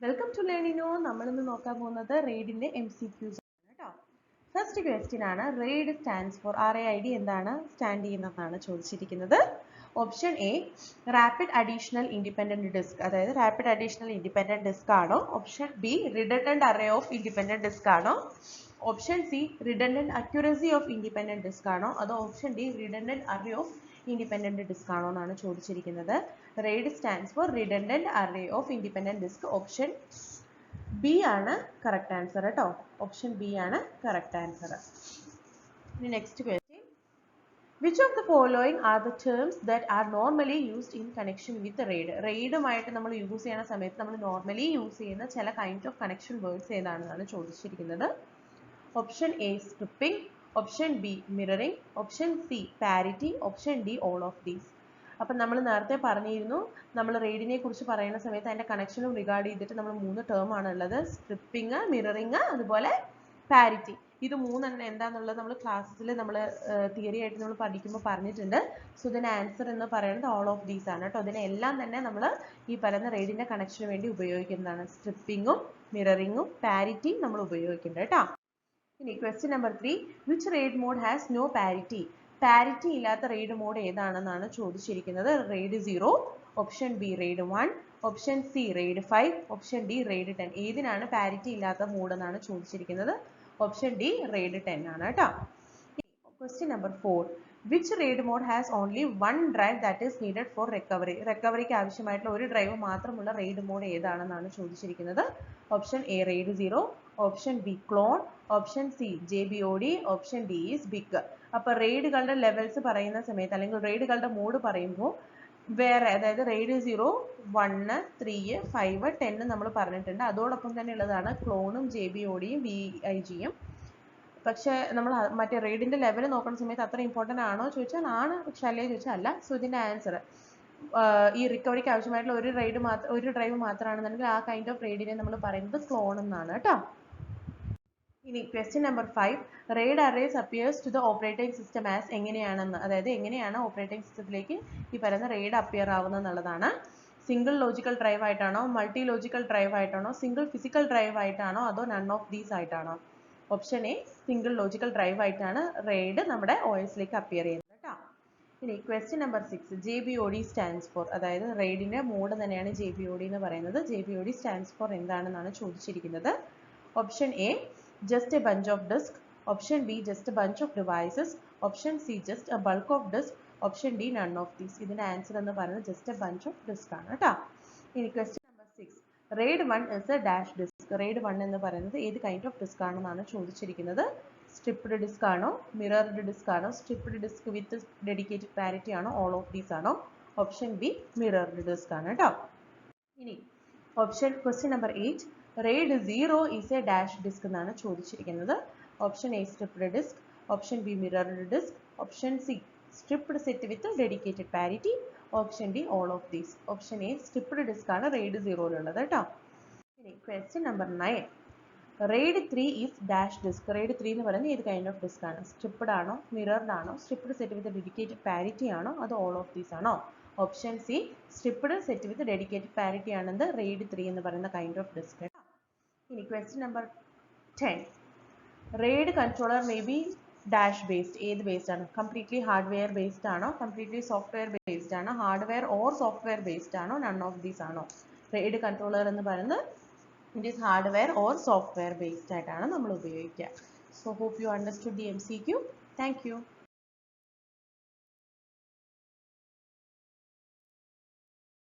Welcome to Learnino. നമ്മൾ ഇന്ന് നോക്കാൻ പോകുന്നത് റെയ്ഡിന്റെ MCQs ആണ് കേട്ടോ. ഫസ്റ്റ് ക്വസ്റ്റ്യൻ ആണ്, റെയ്ഡ് സ്റ്റാൻഡ്സ് ഫോർ, RAID എന്താണ് സ്റ്റാൻഡ് ചെയ്യുന്നതെന്നാണ് ചോദിച്ചിരിക്കുന്നത്. Option A rapid additional independent disk, അതായത് റാപ്പിഡ് അഡീഷണൽ ഇൻഡിപെൻഡന്റ് ഡിസ്ക് ആണോ? Option B redundant array of independent disk ആണോ? Option C redundant accuracy of independent disk ആണോ? അതോ option D redundant array of independent disk ആണോ എന്നാണ് ചോദിച്ചിരിക്കുന്നത്. RAID stands for redundant array of independent disk. Option B ആണ് correct answer കേട്ടോ. Option B ആണ് correct answer. ഇനി next question, which of the following are the terms that are normally used in connection with RAID? റെയ്ഡുമായിട്ട് നമ്മൾ use ചെയ്യുന്ന സമയത്ത് നമ്മൾ normally use ചെയ്യുന്ന ചില കൈൻഡ് ഓഫ് കണക്ഷൻ വേർഡ്സ് ഏതാണെന്നാണ് ചോദിച്ചിരിക്കുന്നത്. Option A stripping, option B mirroring, option C parity, option D all of these. അപ്പം നമ്മൾ നേരത്തെ പറഞ്ഞിരുന്നു, നമ്മൾ റെയ്ഡിനെ കുറിച്ച് പറയുന്ന സമയത്ത് അതിൻ്റെ കണക്ഷനും റിഗാർഡ് ചെയ്തിട്ട് നമ്മൾ 3 ടേം ആണ് ഉള്ളത്. സ്ട്രിപ്പിംഗ്, മിററിംഗ്, അതുപോലെ പാരിറ്റി. ഇത് മൂന്നെണ്ണം എന്താണെന്നുള്ളത് നമ്മൾ ക്ലാസ്സിൽ നമ്മൾ തിയറി ആയിട്ട് നമ്മൾ പഠിക്കുമ്പോൾ പറഞ്ഞിട്ടുണ്ട്. സോ ഇതിന് ആൻസർ എന്ന് പറയുന്നത് ഓൾ ഓഫ് ദീസ് ആണ് കേട്ടോ. ഇതിനെല്ലാം തന്നെ നമ്മൾ ഈ പറയുന്ന റെയ്ഡിൻ്റെ കണക്ഷന് വേണ്ടി ഉപയോഗിക്കുന്നതാണ്. സ്ട്രിപ്പിങ്ങും മിററിങ്ങും പാരിറ്റിയും നമ്മൾ ഉപയോഗിക്കുന്നുണ്ട് കേട്ടോ. ഇനി question number 3, which RAID mode has no parity? Parity ഇല്ലാത്ത റെയ്ഡ് മോഡ് ഏതാണെന്നാണ് ചോദിച്ചിരിക്കുന്നത്. RAID 0, option B RAID 1, option C RAID 5, option D RAID 10. ഏതിനാണ് പാരിറ്റി ഇല്ലാത്ത മോഡ് എന്നാണ് ചോദിച്ചിരിക്കുന്നത്. ഓപ്ഷൻ ഡി റെയ്ഡ് 10 ആണ് കേട്ടോ. Question number 4, which RAID mode has only 1 drive that is needed for recovery? റിക്കവറിക്ക് ആവശ്യമായിട്ടുള്ള ഒരു ഡ്രൈവ് മാത്രമുള്ള റെയ്ഡ് മോഡ് ഏതാണെന്നാണ് ചോദിച്ചിരിക്കുന്നത്. Option A RAID 0, option B clone, option C JBOD, option D is big. അപ്പോൾ റെയ്ഡുകളുടെ ലെവൽസ് പറയുന്ന സമയത്ത് അല്ലെങ്കിൽ റെയ്ഡുകളുടെ മോഡ് പറയുമ്പോൾ വേറെ, അതായത് റെയ്ഡ് 0, 1, 3, 5, 10 നമ്മൾ പറഞ്ഞിട്ടുണ്ട്. അതോടൊപ്പം തന്നെ ഉള്ളതാണ് ക്ലോണും JBODയും BIGയും. പക്ഷേ നമ്മൾ മറ്റേ റെയ്ഡിൻ്റെ ലെവൽ നോക്കുന്ന സമയത്ത് അത്ര ഇമ്പോർട്ടൻ്റ് ആണോ ചോദിച്ചാൽ ആണ്, പക്ഷേ അല്ലേ ചോദിച്ചാൽ അല്ല. സോ ഇതിൻ്റെ ആൻസർ ഈ റിക്കവറിക്ക് ആവശ്യമായിട്ടുള്ള ഒരു ഡ്രൈവ് മാത്രമാണെന്നുണ്ടെങ്കിൽ ആ കൈൻഡ് ഓഫ് റെയ്ഡിനെ നമ്മൾ പറയുന്നത് ക്ലോൺ എന്നാണ് കേട്ടോ. ഇനി question number 5, RAID arrays appears to the operating system as എങ്ങനെയാണെന്ന്, അതായത് എങ്ങനെയാണ് ഓപ്പറേറ്റിംഗ് സിസ്റ്റത്തിലേക്ക് ഈ പറയുന്ന റെയ്ഡ് അപ്പിയർ ആവുന്നത് എന്നുള്ളതാണ്. സിംഗിൾ ലോജിക്കൽ ഡ്രൈവ് ആയിട്ടാണോ, മൾട്ടി ലോജിക്കൽ ഡ്രൈവ് ആയിട്ടാണോ, സിംഗിൾ ഫിസിക്കൽ ഡ്രൈവ് ആയിട്ടാണോ, അതോ നൺ ഓഫ് ദീസ് ആയിട്ടാണോ? Option A single logical drive ആയിട്ടാണ് റെയ്ഡ് നമ്മുടെ OSലേക്ക് അപ്പിയർ ചെയ്യുന്നത് കേട്ടോ. ഇനി question number 6, JBOD stands for, അതായത് റെയ്ഡിൻ്റെ മോഡ് തന്നെയാണ് JBOD എന്ന് പറയുന്നത്. JBOD സ്റ്റാൻഡ്സ് ഫോർ എന്താണെന്നാണ് ചോദിച്ചിരിക്കുന്നത്. Option A just a bunch of disk, option B just a bunch of devices, option C just a bulk of disk, option D none of these. ഇതിന്റെ answer എന്ന് പറയുന്നത് just a bunch of disk ആണ് കേട്ടോ. ഇനി question number 6, RAID 1 is a dash disk. RAID 1 എന്ന് പറയുന്നത് ഏത് kind of disk ആണെന്നാണ് ചോദിച്ചിരിക്കുന്നത്. സ്ട്രിപ്ഡ് ഡിസ്ക് ആണോ, മിറർഡ് ഡിസ്ക് ആണോ, striped disk with dedicated parity ആണോ, ഓൾ ഓഫ് ദീസ് ആണോ? ഓപ്ഷൻ ബി മിറർഡ് ഡിസ്ക് ആണ് കേട്ടോ. ഇനി question number 8, RAID 0 is a dash disk എന്നാണ് ചോദിച്ചിരിക്കുന്നത്. Option A striped disk, option B mirrored disk, option C striped set with dedicated parity, option D all of these. Option A striped disk ആണ് RAID 0-ലുള്ളത് കേട്ടോ. ഇനി question number 9, RAID 3 is dash disk. RAID 3 എന്ന് പറയുന്നത് ഏത് kind of disk ആണ്? Striped ആണോ, mirrored ആണോ, striped set with dedicated parity ആണോ, അത് ഓൾ ഓഫ് ദീസ് ആണോ? Option C striped set with dedicated parity ആണെന്ന് RAID 3 എന്ന് പറയുന്ന കൈൻഡ് ഓഫ് ഡിസ്ക്. ഇനി question number 10, RAID controller may be dash based. ഏത് ബേസ്ഡ് ആണ്? കംപ്ലീറ്റ്ലി ഹാർഡ്വെയർ ബേസ്ഡ് ആണോ, കംപ്ലീറ്റ്ലി സോഫ്റ്റ്വെയർ ബേസ്ഡ് ആണോ, ഹാർഡ്വെയർ ഓർ സോഫ്റ്റ്വെയർ ബേസ്ഡ് ആണോ, നൺ ഓഫ് ദീസ് ആണോ? RAID കൺട്രോളർ എന്ന് പറയുന്നത് it is hardware or software based ആയിട്ടാണ് നമ്മൾ ഉപയോഗിക്കുക. So hope you understood the MCQ. Thank U.